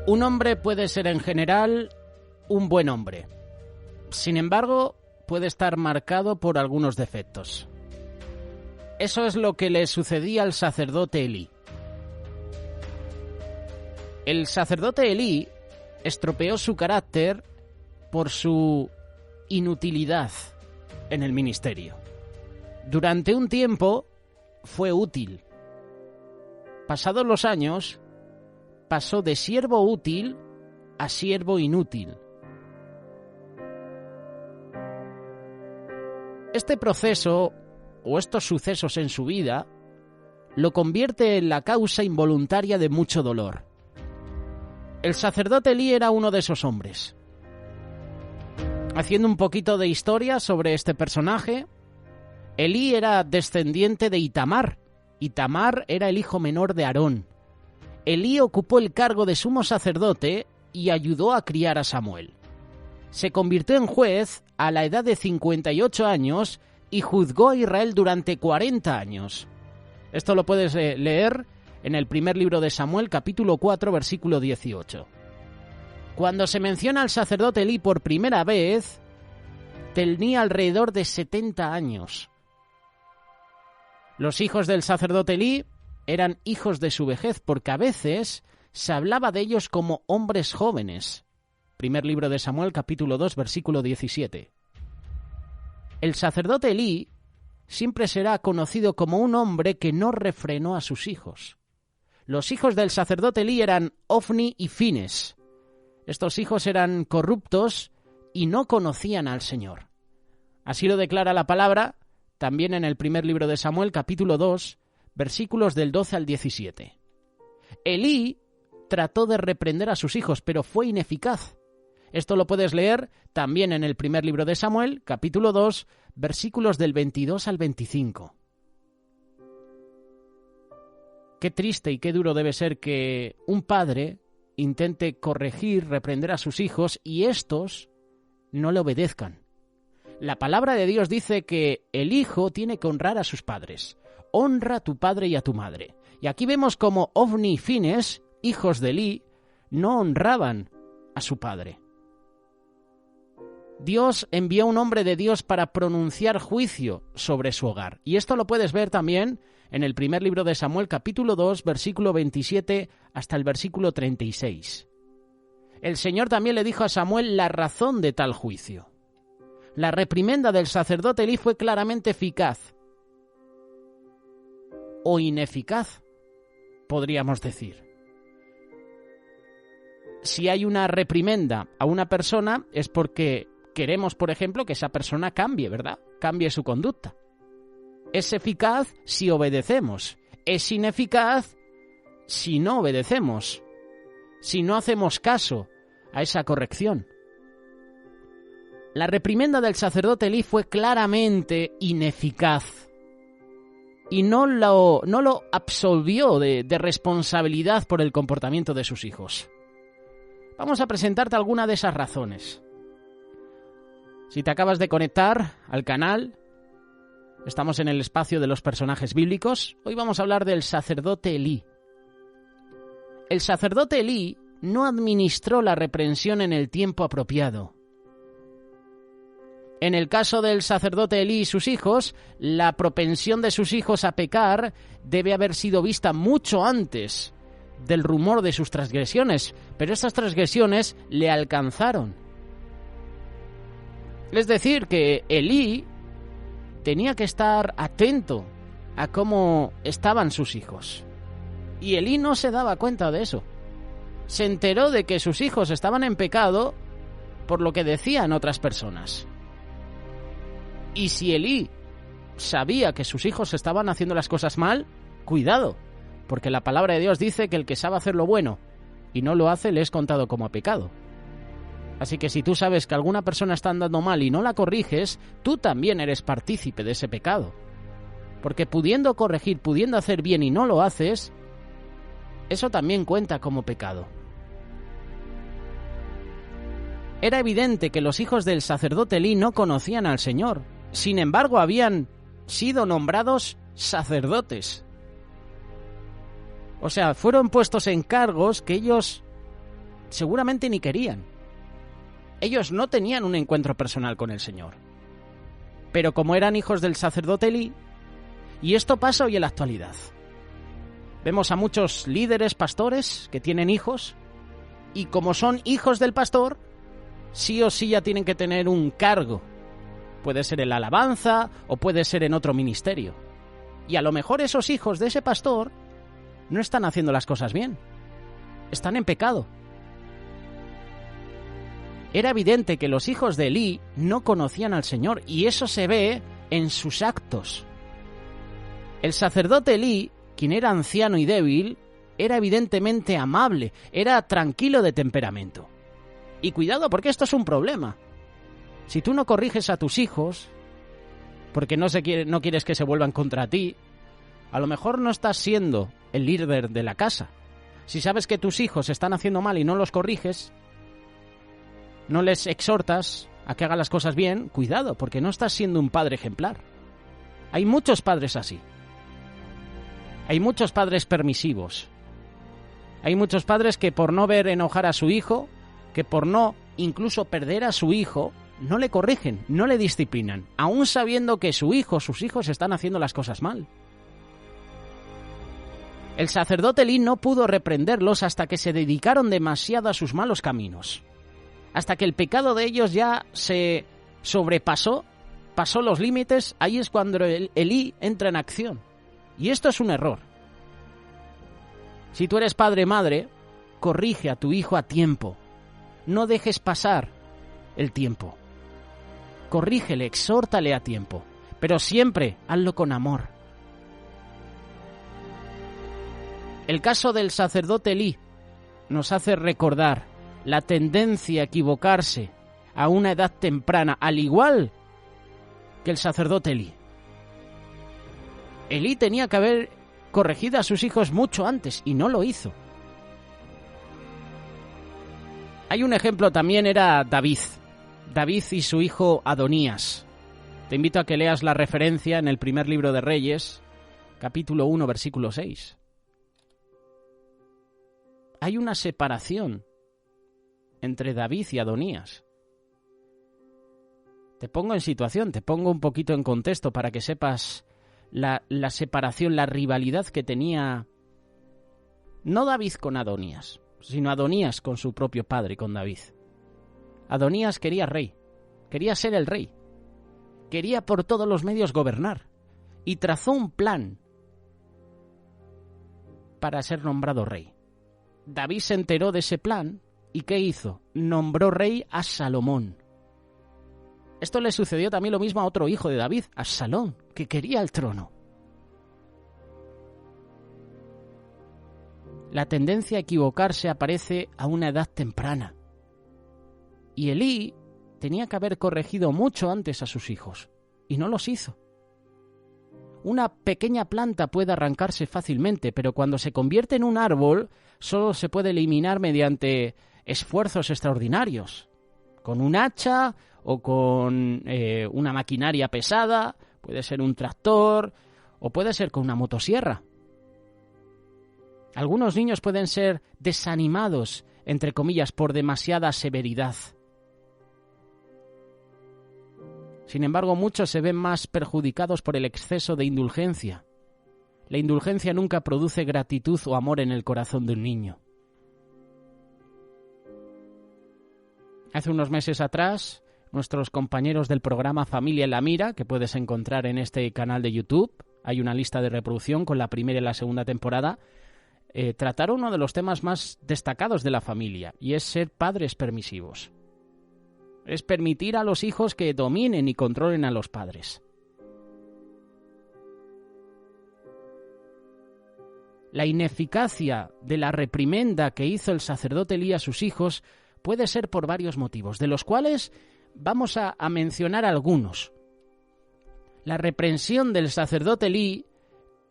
Un hombre puede ser en general un buen hombre. Sin embargo, puede estar marcado por algunos defectos. Eso es lo que le sucedía al sacerdote Elí. El sacerdote Elí estropeó su carácter por su inutilidad en el ministerio. Durante un tiempo fue útil. Pasados los años, pasó de siervo útil a siervo inútil. Este proceso, o estos sucesos en su vida, lo convierte en la causa involuntaria de mucho dolor. El sacerdote Elí era uno de esos hombres. Haciendo un poquito de historia sobre este personaje, Elí era descendiente de Itamar. Itamar era el hijo menor de Aarón. Elí ocupó el cargo de sumo sacerdote y ayudó a criar a Samuel. Se convirtió en juez a la edad de 58 años y juzgó a Israel durante 40 años. Esto lo puedes leer en el primer libro de Samuel, capítulo 4, versículo 18. Cuando se menciona al sacerdote Elí por primera vez, tenía alrededor de 70 años. Los hijos del sacerdote Elí eran hijos de su vejez, porque a veces se hablaba de ellos como hombres jóvenes. Primer libro de Samuel, capítulo 2, versículo 17. El sacerdote Elí siempre será conocido como un hombre que no refrenó a sus hijos. Los hijos del sacerdote Elí eran Ofni y Fines. Estos hijos eran corruptos y no conocían al Señor. Así lo declara la palabra también en el primer libro de Samuel, capítulo 2, versículos del 12 al 17. Elí trató de reprender a sus hijos, pero fue ineficaz. Esto lo puedes leer también en el primer libro de Samuel, capítulo 2, versículos del 22 al 25. Qué triste y qué duro debe ser que un padre intente corregir, reprender a sus hijos y estos no le obedezcan. La palabra de Dios dice que el hijo tiene que honrar a sus padres. Honra a tu padre y a tu madre. Y aquí vemos como Ofni y Fines, hijos de Elí, no honraban a su padre. Dios envió a un hombre de Dios para pronunciar juicio sobre su hogar. Y esto lo puedes ver también en el primer libro de Samuel, capítulo 2, versículo 27 hasta el versículo 36. El Señor también le dijo a Samuel la razón de tal juicio. La reprimenda del sacerdote Elí fue claramente eficaz. O ineficaz, podríamos decir. Si hay una reprimenda a una persona es porque queremos, por ejemplo, que esa persona cambie, ¿verdad? Cambie su conducta. Es eficaz si obedecemos. Es ineficaz si no obedecemos. Si no hacemos caso a esa corrección. La reprimenda del sacerdote Elí fue claramente ineficaz. Y no lo absolvió de responsabilidad por el comportamiento de sus hijos. Vamos a presentarte alguna de esas razones. Si te acabas de conectar al canal, estamos en el espacio de los personajes bíblicos. Hoy vamos a hablar del sacerdote Elí. El sacerdote Elí no administró la reprensión en el tiempo apropiado. En el caso del sacerdote Elí y sus hijos, la propensión de sus hijos a pecar debe haber sido vista mucho antes del rumor de sus transgresiones, pero estas transgresiones le alcanzaron. Es decir, que Elí tenía que estar atento a cómo estaban sus hijos. Y Elí no se daba cuenta de eso. Se enteró de que sus hijos estaban en pecado por lo que decían otras personas. Y si Elí sabía que sus hijos estaban haciendo las cosas mal, cuidado, porque la palabra de Dios dice que el que sabe hacer lo bueno y no lo hace le es contado como pecado. Así que si tú sabes que alguna persona está andando mal y no la corriges, tú también eres partícipe de ese pecado. Porque pudiendo corregir, pudiendo hacer bien y no lo haces, eso también cuenta como pecado. Era evidente que los hijos del sacerdote Elí no conocían al Señor. Sin embargo, habían sido nombrados sacerdotes. O sea, fueron puestos en cargos que ellos seguramente ni querían. Ellos no tenían un encuentro personal con el Señor. Pero como eran hijos del sacerdote Elí, y esto pasa hoy en la actualidad. Vemos a muchos líderes, pastores, que tienen hijos, y como son hijos del pastor, sí o sí ya tienen que tener un cargo. Puede ser en la alabanza o puede ser en otro ministerio. Y a lo mejor esos hijos de ese pastor no están haciendo las cosas bien. Están en pecado. Era evidente que los hijos de Elí no conocían al Señor, y eso se ve en sus actos. El sacerdote Elí, quien era anciano y débil, era evidentemente amable, era tranquilo de temperamento. Y cuidado, porque esto es un problema. Si tú no corriges a tus hijos, porque no quieres que se vuelvan contra ti, a lo mejor no estás siendo el líder de la casa. Si sabes que tus hijos están haciendo mal y no los corriges, no les exhortas a que hagan las cosas bien, cuidado, porque no estás siendo un padre ejemplar. Hay muchos padres así. Hay muchos padres permisivos. Hay muchos padres que por no ver enojar a su hijo, que por no incluso perder a su hijo, no le corrigen, no le disciplinan, aún sabiendo que sus hijos están haciendo las cosas mal. El sacerdote Elí no pudo reprenderlos hasta que se dedicaron demasiado a sus malos caminos. Hasta que el pecado de ellos ya se sobrepasó, pasó los límites, ahí es cuando Elí entra en acción. Y esto es un error. Si tú eres padre o madre, corrige a tu hijo a tiempo. No dejes pasar el tiempo. Corrígele, exhórtale a tiempo, pero siempre hazlo con amor. El caso del sacerdote Elí nos hace recordar la tendencia a equivocarse a una edad temprana, al igual que el sacerdote Elí. Elí tenía que haber corregido a sus hijos mucho antes y no lo hizo. Hay un ejemplo también, era David y su hijo Adonías. Te invito a que leas la referencia en el primer libro de Reyes, capítulo 1, versículo 6. Hay una separación entre David y Adonías. Te pongo en situación, te pongo un poquito en contexto para que sepas la separación, la rivalidad que tenía no David con Adonías, sino Adonías con su propio padre, con David. Adonías quería rey, quería ser el rey, quería por todos los medios gobernar y trazó un plan para ser nombrado rey. David se enteró de ese plan y ¿qué hizo? Nombró rey a Salomón. Esto le sucedió también lo mismo a otro hijo de David, a Absalón, que quería el trono. La tendencia a equivocarse aparece a una edad temprana. Y Elí tenía que haber corregido mucho antes a sus hijos, y no los hizo. Una pequeña planta puede arrancarse fácilmente, pero cuando se convierte en un árbol, solo se puede eliminar mediante esfuerzos extraordinarios, con un hacha o con una maquinaria pesada, puede ser un tractor o puede ser con una motosierra. Algunos niños pueden ser desanimados, entre comillas, por demasiada severidad. Sin embargo, muchos se ven más perjudicados por el exceso de indulgencia. La indulgencia nunca produce gratitud o amor en el corazón de un niño. Hace unos meses atrás, nuestros compañeros del programa Familia en la Mira, que puedes encontrar en este canal de YouTube, hay una lista de reproducción con la primera y la segunda temporada, trataron uno de los temas más destacados de la familia, y es ser padres permisivos. Es permitir a los hijos que dominen y controlen a los padres. La ineficacia de la reprimenda que hizo el sacerdote Elí a sus hijos puede ser por varios motivos, de los cuales vamos a mencionar algunos. La reprensión del sacerdote Elí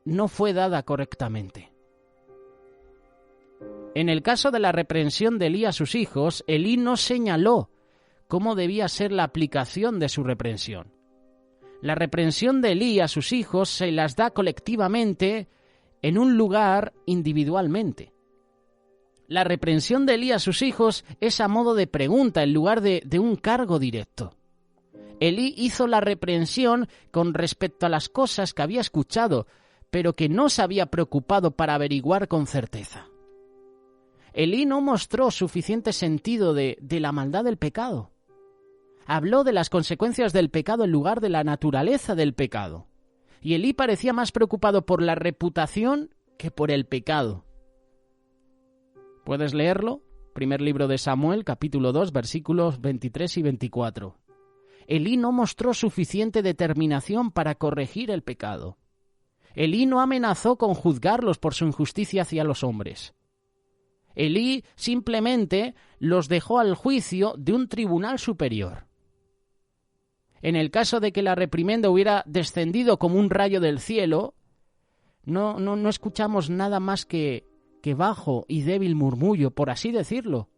no fue dada correctamente. En el caso de la reprensión de Elí a sus hijos, Elí no señaló cómo debía ser la aplicación de su reprensión. La reprensión de Elí a sus hijos se las da colectivamente en un lugar individualmente. La reprensión de Elí a sus hijos es a modo de pregunta en lugar de un cargo directo. Elí hizo la reprensión con respecto a las cosas que había escuchado, pero que no se había preocupado para averiguar con certeza. Elí no mostró suficiente sentido de la maldad del pecado. Habló de las consecuencias del pecado en lugar de la naturaleza del pecado. Y Elí parecía más preocupado por la reputación que por el pecado. ¿Puedes leerlo? Primer libro de Samuel, capítulo 2, versículos 23 y 24. Elí no mostró suficiente determinación para corregir el pecado. Elí no amenazó con juzgarlos por su injusticia hacia los hombres. Elí simplemente los dejó al juicio de un tribunal superior. En el caso de que la reprimenda hubiera descendido como un rayo del cielo, no escuchamos nada más que bajo y débil murmullo, por así decirlo.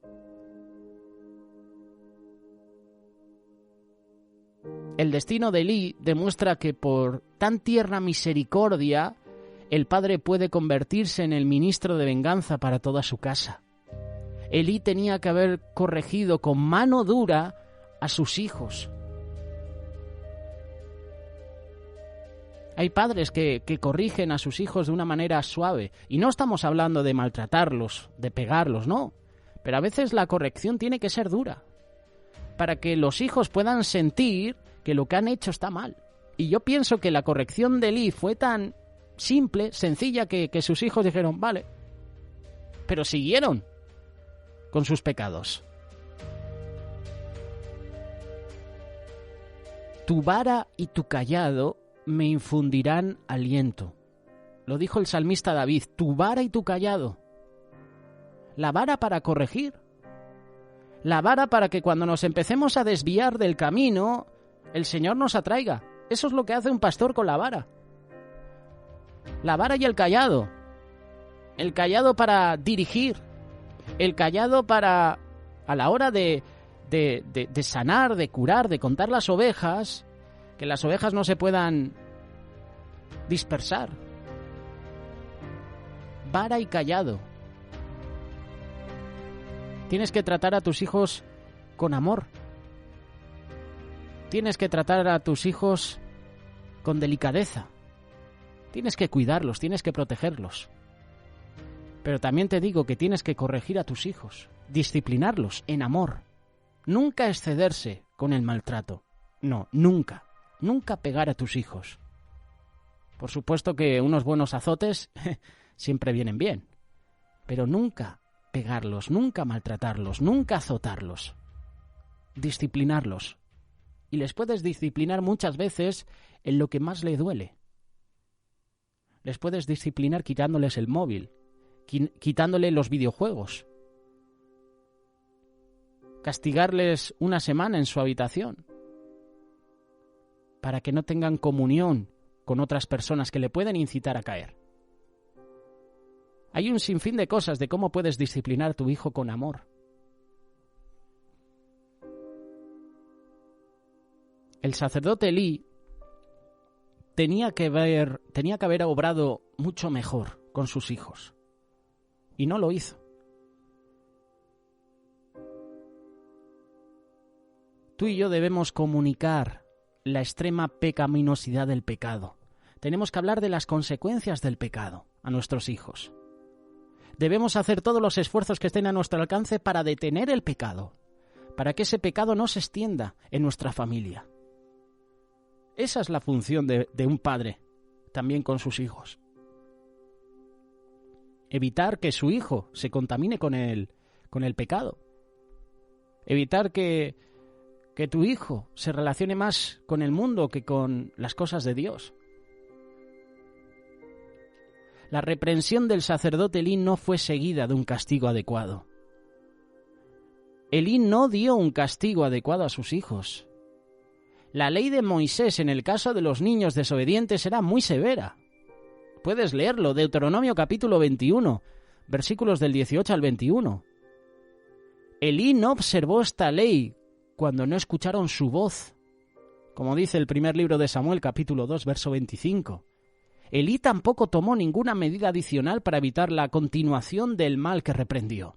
El destino de Elí demuestra que por tan tierna misericordia, el padre puede convertirse en el ministro de venganza para toda su casa. Elí tenía que haber corregido con mano dura a sus hijos. Hay padres que corrigen a sus hijos de una manera suave, y no estamos hablando de maltratarlos, de pegarlos, no. Pero a veces la corrección tiene que ser dura, para que los hijos puedan sentir que lo que han hecho está mal. Y yo pienso que la corrección de Elí fue tan simple, sencilla, que sus hijos dijeron, vale, pero siguieron con sus pecados. Tu vara y tu cayado me infundirán aliento. Lo dijo el salmista David, tu vara y tu cayado. La vara para corregir. La vara para que cuando nos empecemos a desviar del camino, el Señor nos atraiga. Eso es lo que hace un pastor con la vara. La vara y el cayado. El cayado para dirigir. El cayado para, a la hora de sanar, de curar, de contar las ovejas, que las ovejas no se puedan dispersar. Vara y cayado. Tienes que tratar a tus hijos con amor. Tienes que tratar a tus hijos con delicadeza. Tienes que cuidarlos, tienes que protegerlos. Pero también te digo que tienes que corregir a tus hijos, disciplinarlos en amor. Nunca excederse con el maltrato. No, nunca. Nunca pegar a tus hijos. Por supuesto que unos buenos azotes siempre vienen bien, pero nunca pegarlos, nunca maltratarlos, nunca azotarlos. Disciplinarlos. Y les puedes disciplinar muchas veces en lo que más le duele. Les puedes disciplinar quitándoles el móvil, quitándole los videojuegos, castigarles una semana en su habitación, para que no tengan comunión con otras personas que le pueden incitar a caer. Hay un sinfín de cosas de cómo puedes disciplinar a tu hijo con amor. El sacerdote Elí tenía que haber obrado mucho mejor con sus hijos, y no lo hizo. Tú y yo debemos comunicar la extrema pecaminosidad del pecado. Tenemos que hablar de las consecuencias del pecado a nuestros hijos. Debemos hacer todos los esfuerzos que estén a nuestro alcance para detener el pecado, para que ese pecado no se extienda en nuestra familia. Esa es la función de un padre, también con sus hijos. Evitar que su hijo se contamine con el pecado. Evitar que tu hijo se relacione más con el mundo que con las cosas de Dios. La reprensión del sacerdote Elí no fue seguida de un castigo adecuado. Elí no dio un castigo adecuado a sus hijos. La ley de Moisés en el caso de los niños desobedientes era muy severa. Puedes leerlo, Deuteronomio capítulo 21, versículos del 18 al 21. Elí no observó esta ley cuando no escucharon su voz, como dice el primer libro de Samuel capítulo 2, verso 25. Elí tampoco tomó ninguna medida adicional para evitar la continuación del mal que reprendió.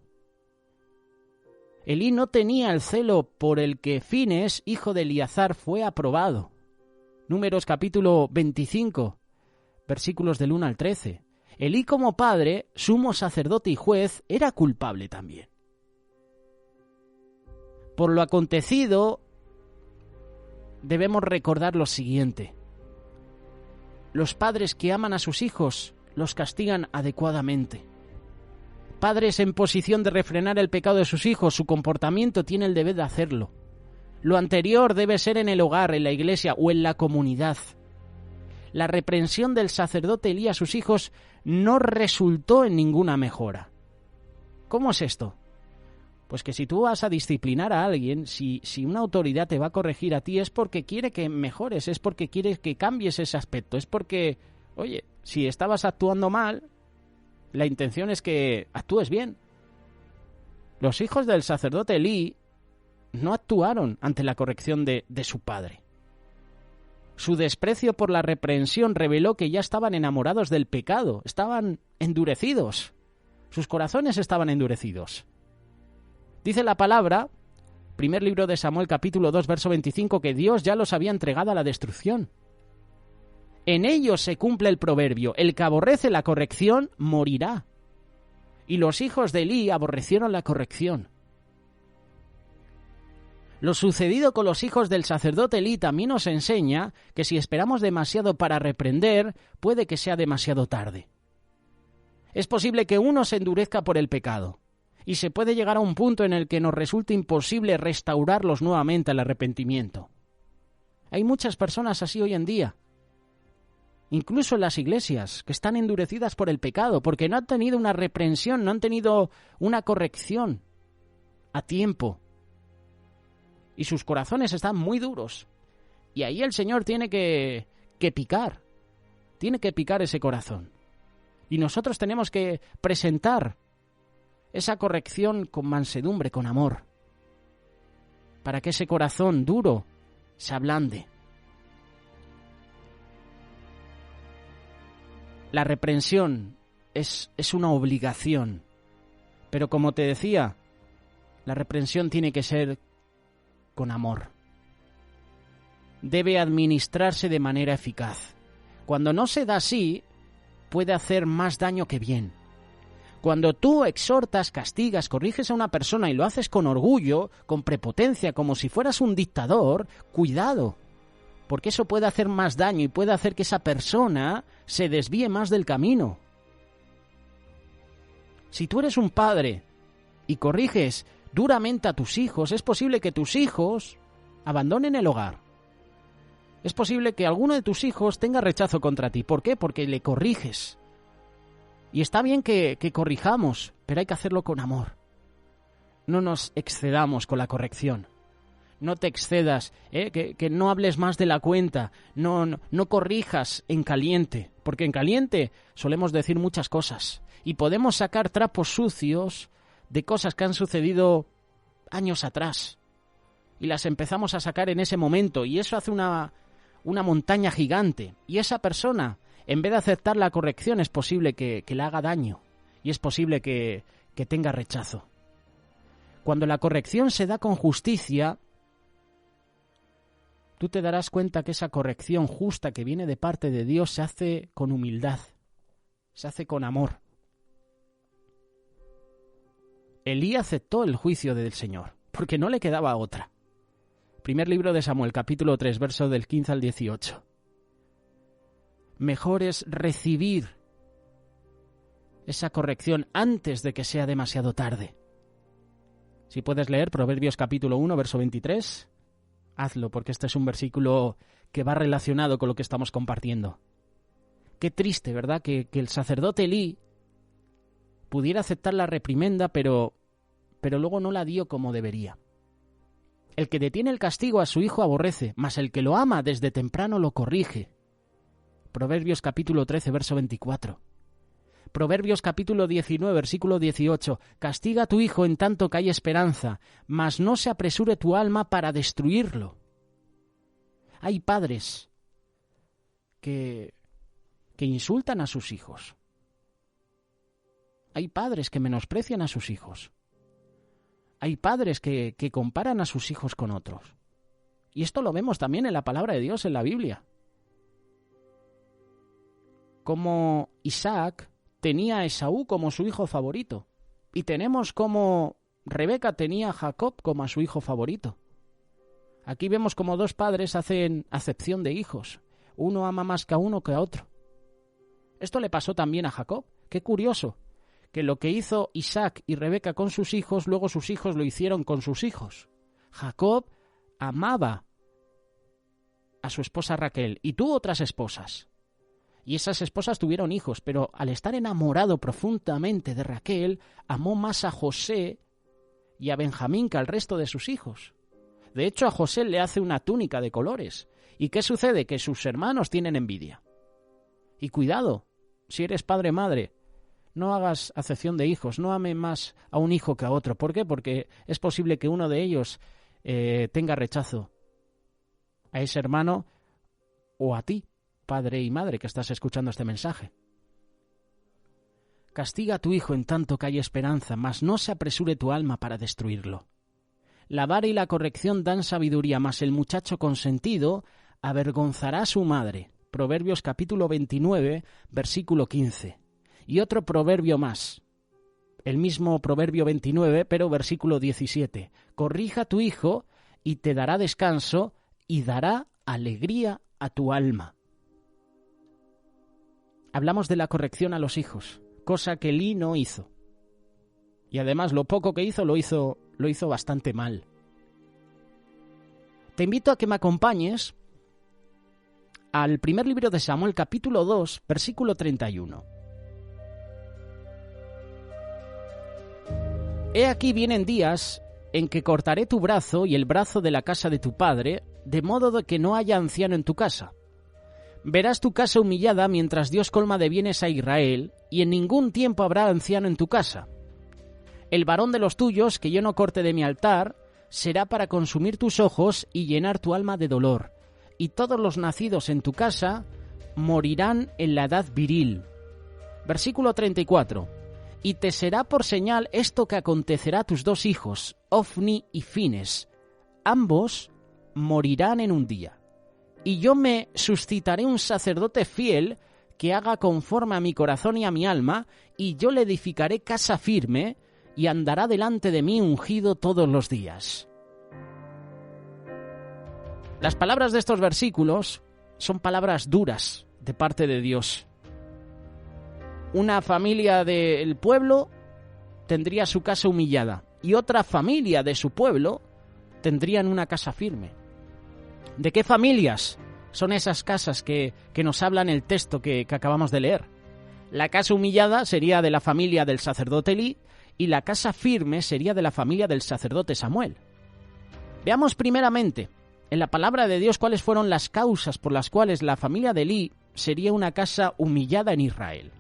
Elí no tenía el celo por el que Fines, hijo de Eleazar, fue aprobado. Números capítulo 25, versículos del 1 al 13. Elí como padre, sumo sacerdote y juez, era culpable también. Por lo acontecido, debemos recordar lo siguiente. Los padres que aman a sus hijos los castigan adecuadamente. Padres en posición de refrenar el pecado de sus hijos, su comportamiento tiene el deber de hacerlo. Lo anterior debe ser en el hogar, en la iglesia o en la comunidad. La reprensión del sacerdote Elí a sus hijos no resultó en ninguna mejora. ¿Cómo es esto? Pues que si tú vas a disciplinar a alguien, si una autoridad te va a corregir a ti, es porque quiere que mejores, es porque quiere que cambies ese aspecto, es porque, oye, si estabas actuando mal, la intención es que actúes bien. Los hijos del sacerdote Elí no actuaron ante la corrección de su padre. Su desprecio por la reprensión reveló que ya estaban enamorados del pecado, estaban endurecidos, sus corazones estaban endurecidos. Dice la palabra, primer libro de Samuel capítulo 2, verso 25, que Dios ya los había entregado a la destrucción. En ellos se cumple el proverbio, el que aborrece la corrección morirá. Y los hijos de Elí aborrecieron la corrección. Lo sucedido con los hijos del sacerdote Elí también nos enseña que si esperamos demasiado para reprender, puede que sea demasiado tarde. Es posible que uno se endurezca por el pecado, y se puede llegar a un punto en el que nos resulte imposible restaurarlos nuevamente al arrepentimiento. Hay muchas personas así hoy en día, incluso en las iglesias, que están endurecidas por el pecado, porque no han tenido una reprensión, no han tenido una corrección a tiempo. Y sus corazones están muy duros. Y ahí el Señor tiene que picar. Tiene que picar ese corazón. Y nosotros tenemos que presentar esa corrección con mansedumbre, con amor, para que ese corazón duro se ablande. La reprensión es una obligación, pero como te decía, la reprensión tiene que ser con amor. Debe administrarse de manera eficaz. Cuando no se da así, puede hacer más daño que bien. Cuando tú exhortas, castigas, corriges a una persona y lo haces con orgullo, con prepotencia, como si fueras un dictador, cuidado, porque eso puede hacer más daño y puede hacer que esa persona se desvíe más del camino. Si tú eres un padre y corriges duramente a tus hijos, es posible que tus hijos abandonen el hogar. Es posible que alguno de tus hijos tenga rechazo contra ti. ¿Por qué? Porque le corriges. Y está bien que corrijamos, pero hay que hacerlo con amor. No nos excedamos con la corrección. No te excedas, que no hables más de la cuenta. No corrijas en caliente, porque en caliente solemos decir muchas cosas. Y podemos sacar trapos sucios de cosas que han sucedido años atrás. Y las empezamos a sacar en ese momento. Y eso hace una montaña gigante. Y esa persona, en vez de aceptar la corrección, es posible que le haga daño. Y es posible que tenga rechazo. Cuando la corrección se da con justicia, tú te darás cuenta que esa corrección justa que viene de parte de Dios se hace con humildad, se hace con amor. Elí aceptó el juicio del Señor, porque no le quedaba otra. Primer libro de Samuel, capítulo 3, verso del 15 al 18. Mejor es recibir esa corrección antes de que sea demasiado tarde. Si puedes leer Proverbios capítulo 1, verso 23, hazlo, porque este es un versículo que va relacionado con lo que estamos compartiendo. Qué triste, ¿verdad?, que el sacerdote Elí pudiera aceptar la reprimenda, pero luego no la dio como debería. El que detiene el castigo a su hijo aborrece, mas el que lo ama desde temprano lo corrige. Proverbios capítulo 13, verso 24. Proverbios capítulo 19, versículo 18. Castiga a tu hijo en tanto que hay esperanza, mas no se apresure tu alma para destruirlo. Hay padres que insultan a sus hijos. Hay padres que menosprecian a sus hijos. hay padres que comparan a sus hijos con otros. Y esto lo vemos también en la palabra de Dios, en la Biblia. Como Isaac tenía a Esaú como su hijo favorito. Y tenemos como Rebeca tenía a Jacob como a su hijo favorito. Aquí vemos como dos padres hacen acepción de hijos. Uno ama más que a uno que a otro. Esto le pasó también a Jacob. Qué curioso, que lo que hizo Isaac y Rebeca con sus hijos, luego sus hijos lo hicieron con sus hijos. Jacob amaba a su esposa Raquel y tuvo otras esposas. Y esas esposas tuvieron hijos, pero al estar enamorado profundamente de Raquel, amó más a José y a Benjamín que al resto de sus hijos. De hecho, a José le hace una túnica de colores. ¿Y qué sucede? Que sus hermanos tienen envidia. Y cuidado, si eres padre o madre, no hagas acepción de hijos, no ame más a un hijo que a otro. ¿Por qué? Porque es posible que uno de ellos tenga rechazo a ese hermano o a ti, padre y madre, que estás escuchando este mensaje. Castiga a tu hijo en tanto que hay esperanza, mas no se apresure tu alma para destruirlo. La vara y la corrección dan sabiduría, mas el muchacho consentido avergonzará a su madre. Proverbios capítulo 29, versículo 15. Y otro proverbio más. El mismo Proverbio 29, pero versículo 17. Corrija a tu hijo y te dará descanso y dará alegría a tu alma. Hablamos de la corrección a los hijos, cosa que Elí no hizo. Y además lo poco que hizo, lo hizo bastante mal. Te invito a que me acompañes al primer libro de Samuel, capítulo 2, versículo 31. He aquí vienen días en que cortaré tu brazo y el brazo de la casa de tu padre, de modo de que no haya anciano en tu casa. Verás tu casa humillada mientras Dios colma de bienes a Israel, y en ningún tiempo habrá anciano en tu casa. El varón de los tuyos, que yo no corte de mi altar, será para consumir tus ojos y llenar tu alma de dolor. Y todos los nacidos en tu casa morirán en la edad viril. Versículo 34. Y te será por señal esto que acontecerá a tus dos hijos, Ofni y Fines. Ambos morirán en un día. Y yo me suscitaré un sacerdote fiel que haga conforme a mi corazón y a mi alma, y yo le edificaré casa firme, y andará delante de mí ungido todos los días. Las palabras de estos versículos son palabras duras de parte de Dios. Una familia del pueblo tendría su casa humillada y otra familia de su pueblo tendrían una casa firme. ¿De qué familias son esas casas que nos hablan el texto que acabamos de leer? La casa humillada sería de la familia del sacerdote Elí y la casa firme sería de la familia del sacerdote Samuel. Veamos primeramente en la palabra de Dios cuáles fueron las causas por las cuales la familia de Elí sería una casa humillada en Israel.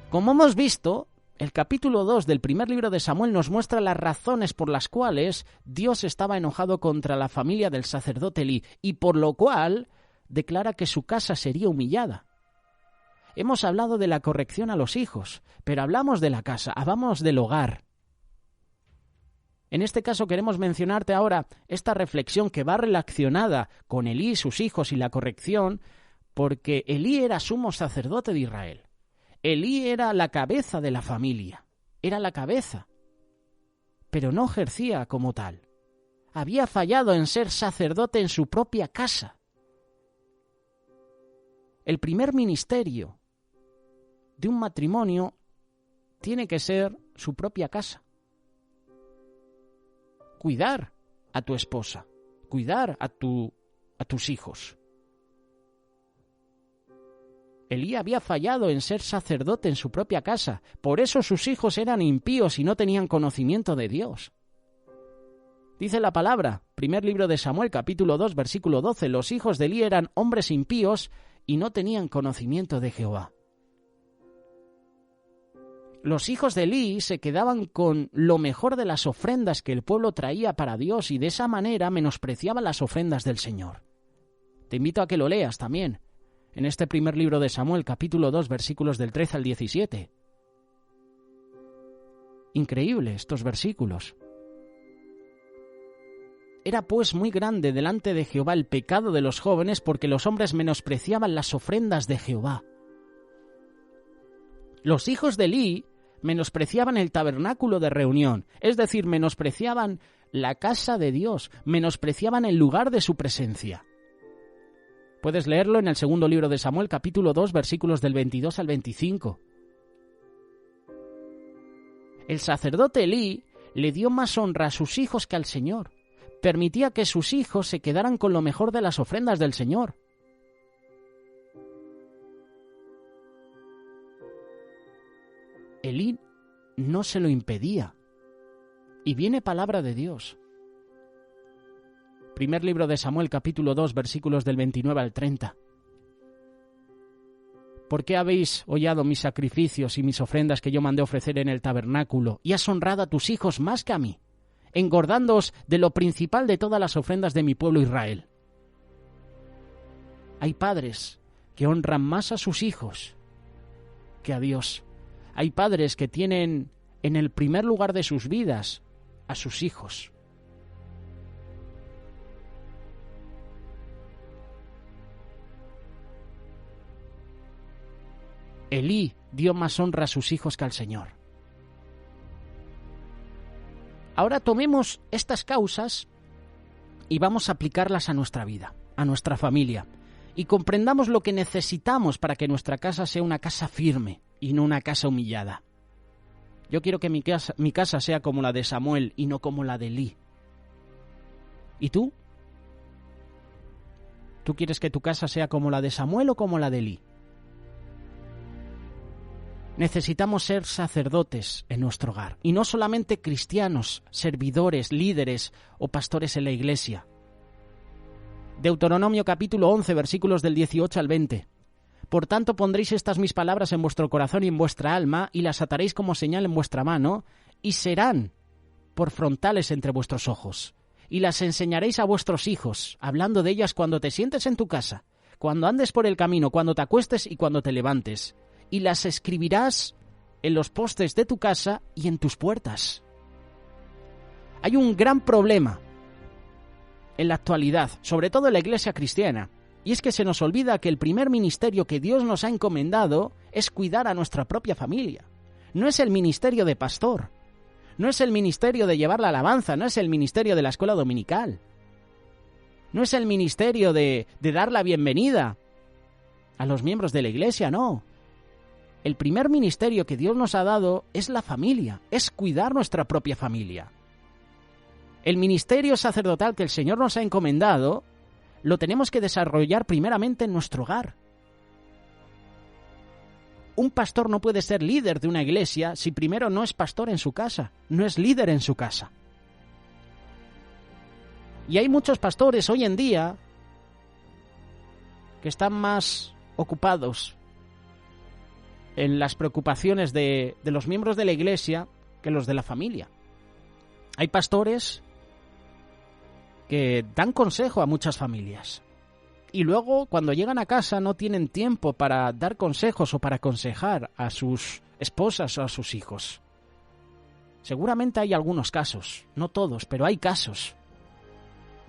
Como hemos visto, el capítulo 2 del primer libro de Samuel nos muestra las razones por las cuales Dios estaba enojado contra la familia del sacerdote Elí y por lo cual declara que su casa sería humillada. Hemos hablado de la corrección a los hijos, pero hablamos de la casa, hablamos del hogar. En este caso queremos mencionarte ahora esta reflexión que va relacionada con Elí, sus hijos y la corrección, porque Elí era sumo sacerdote de Israel. Elí era la cabeza de la familia, era la cabeza, pero no ejercía como tal. Había fallado en ser sacerdote en su propia casa. El primer ministerio de un matrimonio tiene que ser su propia casa. Cuidar a tu esposa, cuidar a tus hijos. Elí había fallado en ser sacerdote en su propia casa, por eso sus hijos eran impíos y no tenían conocimiento de Dios. Dice la palabra, primer libro de Samuel, capítulo 2, versículo 12, los hijos de Elí eran hombres impíos y no tenían conocimiento de Jehová. Los hijos de Elí se quedaban con lo mejor de las ofrendas que el pueblo traía para Dios y de esa manera menospreciaban las ofrendas del Señor. Te invito a que lo leas también, en este primer libro de Samuel, capítulo 2, versículos del 13 al 17. Increíble estos versículos. Era pues muy grande delante de Jehová el pecado de los jóvenes, porque los hombres menospreciaban las ofrendas de Jehová. Los hijos de Elí menospreciaban el tabernáculo de reunión, es decir, menospreciaban la casa de Dios, menospreciaban el lugar de su presencia. Puedes leerlo en el segundo libro de Samuel, capítulo 2, versículos del 22 al 25. El sacerdote Elí le dio más honra a sus hijos que al Señor. Permitía que sus hijos se quedaran con lo mejor de las ofrendas del Señor. Elí no se lo impedía. Y viene palabra de Dios. Primer libro de Samuel, capítulo 2, versículos del 29 al 30. ¿Por qué habéis hollado mis sacrificios y mis ofrendas que yo mandé ofrecer en el tabernáculo, y has honrado a tus hijos más que a mí, engordándoos de lo principal de todas las ofrendas de mi pueblo Israel? Hay padres que honran más a sus hijos que a Dios. Hay padres que tienen en el primer lugar de sus vidas a sus hijos. Elí dio más honra a sus hijos que al Señor. Ahora tomemos estas causas y vamos a aplicarlas a nuestra vida, a nuestra familia, y comprendamos lo que necesitamos para que nuestra casa sea una casa firme y no una casa humillada. Yo quiero que mi casa sea como la de Samuel y no como la de Elí. ¿Y tú? ¿Tú quieres que tu casa sea como la de Samuel o como la de Elí? Necesitamos ser sacerdotes en nuestro hogar, y no solamente cristianos, servidores, líderes o pastores en la iglesia. Deuteronomio capítulo 11, versículos del 18 al 20. Por tanto pondréis estas mis palabras en vuestro corazón y en vuestra alma, y las ataréis como señal en vuestra mano, y serán por frontales entre vuestros ojos. Y las enseñaréis a vuestros hijos, hablando de ellas cuando te sientes en tu casa, cuando andes por el camino, cuando te acuestes y cuando te levantes. Y las escribirás en los postes de tu casa y en tus puertas. Hay un gran problema en la actualidad, sobre todo en la iglesia cristiana, y es que se nos olvida que el primer ministerio que Dios nos ha encomendado es cuidar a nuestra propia familia. No es el ministerio de pastor, no es el ministerio de llevar la alabanza, no es el ministerio de la escuela dominical, no es el ministerio de dar la bienvenida a los miembros de la iglesia, no. El primer ministerio que Dios nos ha dado es la familia, es cuidar nuestra propia familia. El ministerio sacerdotal que el Señor nos ha encomendado lo tenemos que desarrollar primeramente en nuestro hogar. Un pastor no puede ser líder de una iglesia si primero no es pastor en su casa, no es líder en su casa. Y hay muchos pastores hoy en día que están más ocupados en las preocupaciones de los miembros de la iglesia que los de la familia. Hay pastores que dan consejo a muchas familias y luego cuando llegan a casa no tienen tiempo para dar consejos o para aconsejar a sus esposas o a sus hijos. Seguramente hay algunos casos, no todos, pero hay casos.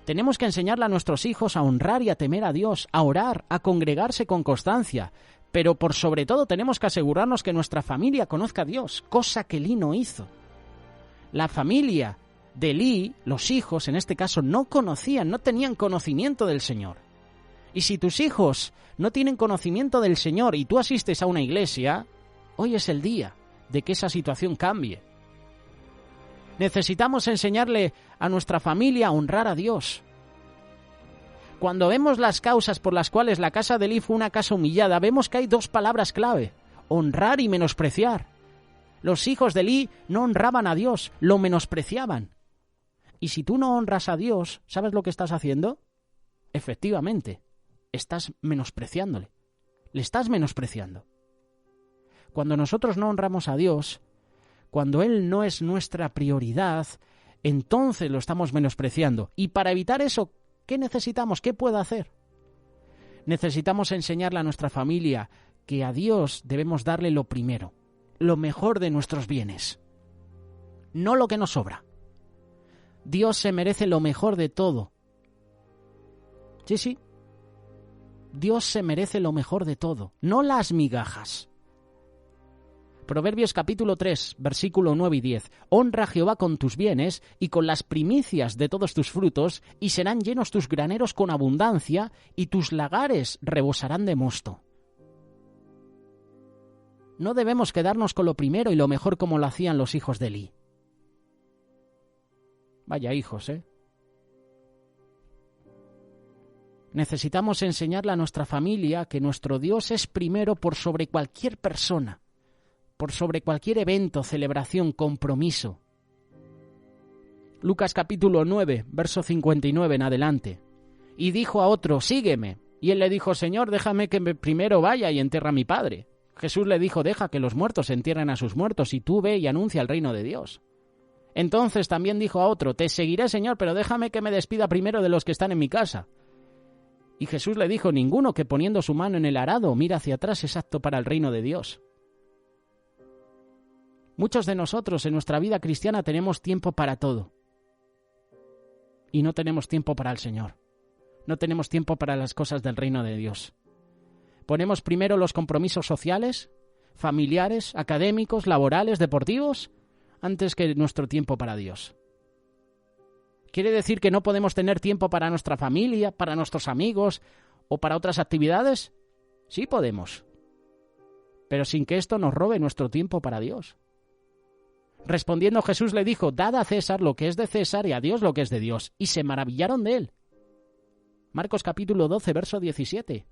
Tenemos que enseñarle a nuestros hijos a honrar y a temer a Dios, a orar, a congregarse con constancia. Pero por sobre todo tenemos que asegurarnos que nuestra familia conozca a Dios, cosa que Elí no hizo. La familia de Elí, los hijos en este caso, no conocían, no tenían conocimiento del Señor. Y si tus hijos no tienen conocimiento del Señor y tú asistes a una iglesia, hoy es el día de que esa situación cambie. Necesitamos enseñarle a nuestra familia a honrar a Dios. Cuando vemos las causas por las cuales la casa de Elí fue una casa humillada, vemos que hay dos palabras clave: honrar y menospreciar. Los hijos de Elí no honraban a Dios, lo menospreciaban. Y si tú no honras a Dios, ¿sabes lo que estás haciendo? Efectivamente, estás menospreciándole. Le estás menospreciando. Cuando nosotros no honramos a Dios, cuando Él no es nuestra prioridad, entonces lo estamos menospreciando. Y para evitar eso, ¿qué necesitamos? ¿Qué puedo hacer? Necesitamos enseñarle a nuestra familia que a Dios debemos darle lo primero, lo mejor de nuestros bienes, no lo que nos sobra. Dios se merece lo mejor de todo. Sí. Dios se merece lo mejor de todo, no las migajas. Proverbios capítulo 3, versículo 9 y 10. Honra a Jehová con tus bienes y con las primicias de todos tus frutos, y serán llenos tus graneros con abundancia, y tus lagares rebosarán de mosto. No debemos quedarnos con lo primero y lo mejor como lo hacían los hijos de Elí. Vaya hijos, ¿eh? Necesitamos enseñarle a nuestra familia que nuestro Dios es primero por sobre cualquier persona, por sobre cualquier evento, celebración, compromiso. Lucas capítulo 9, verso 59 en adelante. Y dijo a otro, sígueme. Y él le dijo, Señor, déjame que primero vaya y entierre a mi padre. Jesús le dijo, deja que los muertos entierren a sus muertos, y tú ve y anuncia el reino de Dios. Entonces también dijo a otro, te seguiré, Señor, pero déjame que me despida primero de los que están en mi casa. Y Jesús le dijo, ninguno que poniendo su mano en el arado mira hacia atrás es apto para el reino de Dios. Muchos de nosotros en nuestra vida cristiana tenemos tiempo para todo. Y no tenemos tiempo para el Señor. No tenemos tiempo para las cosas del reino de Dios. Ponemos primero los compromisos sociales, familiares, académicos, laborales, deportivos, antes que nuestro tiempo para Dios. ¿Quiere decir que no podemos tener tiempo para nuestra familia, para nuestros amigos o para otras actividades? Sí podemos, pero sin que esto nos robe nuestro tiempo para Dios. Respondiendo Jesús le dijo, dad a César lo que es de César y a Dios lo que es de Dios. Y se maravillaron de él. Marcos capítulo 12, verso 17.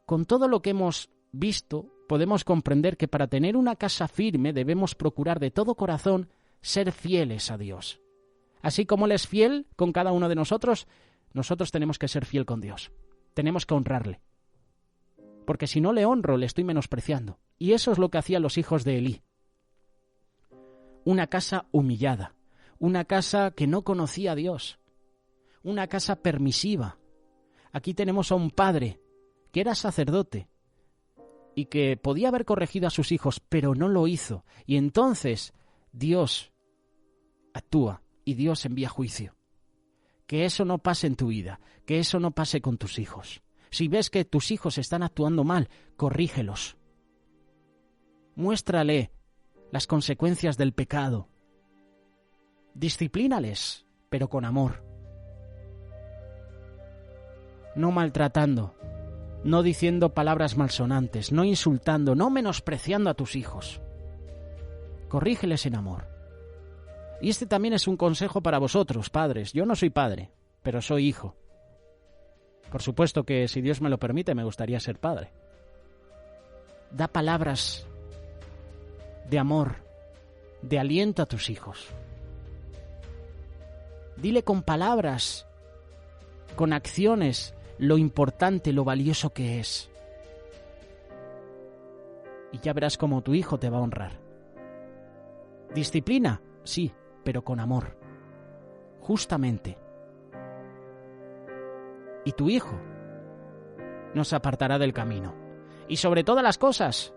Con todo lo que hemos visto, podemos comprender que para tener una casa firme debemos procurar de todo corazón ser fieles a Dios. Así como Él es fiel con cada uno de nosotros, nosotros tenemos que ser fiel con Dios. Tenemos que honrarle. Porque si no le honro, le estoy menospreciando. Y eso es lo que hacían los hijos de Elí. Una casa humillada, una casa que no conocía a Dios, una casa permisiva. Aquí tenemos a un padre que era sacerdote y que podía haber corregido a sus hijos, pero no lo hizo. Y entonces Dios actúa y Dios envía juicio. Que eso no pase en tu vida, que eso no pase con tus hijos. Si ves que tus hijos están actuando mal, corrígelos. Muéstrale las consecuencias del pecado. Disciplínales, pero con amor. No maltratando, no diciendo palabras malsonantes, no insultando, no menospreciando a tus hijos. Corrígeles en amor. Y este también es un consejo para vosotros, padres. Yo no soy padre, pero soy hijo. Por supuesto que, si Dios me lo permite, me gustaría ser padre. Da palabras de amor, de aliento a tus hijos. Dile con palabras, con acciones, lo importante, lo valioso que es. Y ya verás cómo tu hijo te va a honrar. Disciplina, sí, pero con amor. Justamente. Y tu hijo no se apartará del camino. Y sobre todas las cosas,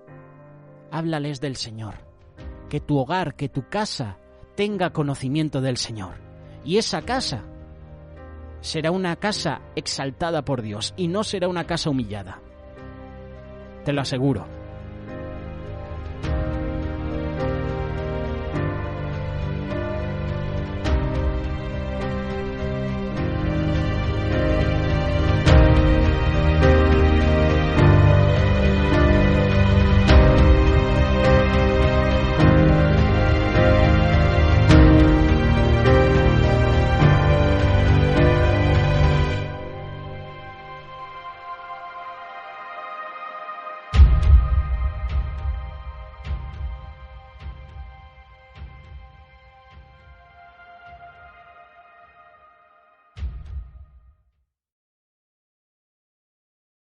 háblales del Señor. Que tu hogar, que tu casa tenga conocimiento del Señor. Y esa casa será una casa exaltada por Dios y no será una casa humillada. Te lo aseguro.